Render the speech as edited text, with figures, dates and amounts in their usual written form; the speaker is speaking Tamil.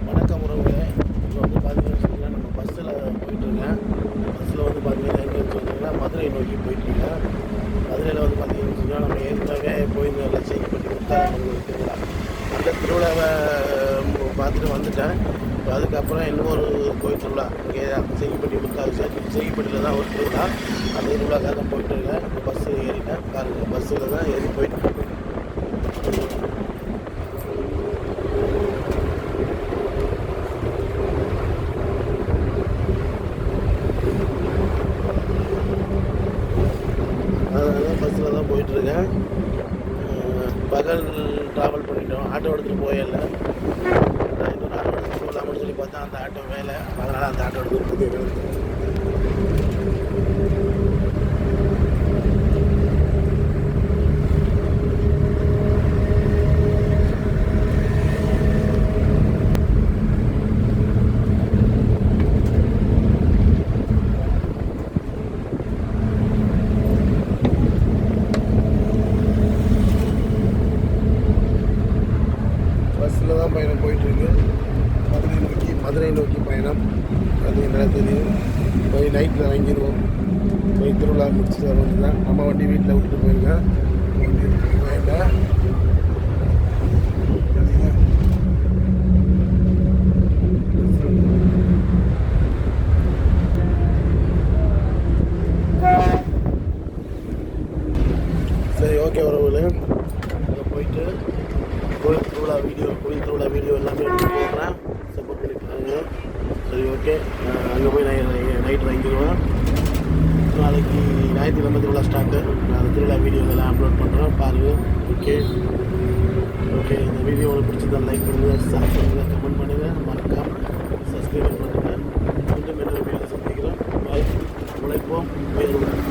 வணக்கம் உறவுகளே. இப்போ வந்து பார்த்தீங்கன்னா நம்ம பஸ்ஸில் போயிட்டுருக்கேன். பஸ்ஸில் வந்து பார்த்தீங்கன்னா எங்கே வச்சுருந்தீங்கன்னா மதுரை நோக்கி போயிட்டுருக்கேன். மதுரையில் வந்து பார்த்தீங்கன்னா நம்ம ஏற்கனவே போயிருந்த செய்யப்பட்டி முத்தாரம்மன் திருவிழா, அந்த திருவிழாவை பார்த்துட்டு வந்துட்டேன். இப்போ அதுக்கப்புறம் இன்னொரு கோயில் திருவிழா இங்கே செய்யப்பட்டி செய்யப்பட்டியில் தான் ஒரு திருவிழா. அந்த திருவிழாக்காக தான் போயிட்டுருக்கேன். இப்போ பஸ்ஸு ஏறிட்டேன். பாருங்கள், பஸ்ஸில் தான் ஏறி போயிட்டுருக்கேன். அதனால பஸ்ஸில் தான் போயிட்டுருக்கேன். பகல் ட்ராவல் பண்ணிட்டோம், ஆட்டோ எடுத்துகிட்டு போயிடல. இன்னொரு ஆட்டோ எடுத்துகிட்டு போகலாம்னு சொல்லி பார்த்தா அந்த ஆட்டோ வேலை, அதனால் அந்த ஆட்டோ எடுத்துகிட்டு போய் பஸ்ஸில் தான் பயணம் போயிட்டுருக்கு. மதுரை நோக்கி பயணம். அது என்ன தெரியும், போய் நைட்டில் இறங்கிடுவோம். போய் திருவிழா முடிச்சுட்டு வர வேண்டியது தான். நம்ம வண்டி வீட்டில் விட்டுட்டு போயிருக்கேன். வண்டி எடுத்துகிட்டு போயிருக்கேன். சரி, ஓகே உறவுகளே, அங்கே போயிட்டு கோயில் திருவிழா வீடியோ எல்லாமே எடுத்து போடுறேன். சப்போர்ட் பண்ணிட்டுருக்காங்க. சரி, ஓகே, அங்கே போய் நைட்டு வாங்கிடுவேன். நாளைக்கு ஞாயிற்றுக்கிழமை திருவிழா ஸ்டார்ட்டு. நான் அந்த திருவிழா வீடியோலாம் அப்லோட் பண்ணுறேன், பாருங்கள். ஓகே, இந்த வீடியோ உங்களுக்கு பிடிச்சிருந்தா லைக் பண்ணுங்கள், ஷேர் பண்ணுங்கள், கமெண்ட் பண்ணுங்கள், மறக்காமல் சப்ஸ்கிரைப் பண்ணுங்கள். மீண்டும் இன்னொரு வீடியோ சந்திக்கிறேன். பாய். உழைப்போம், உயர்வோம்.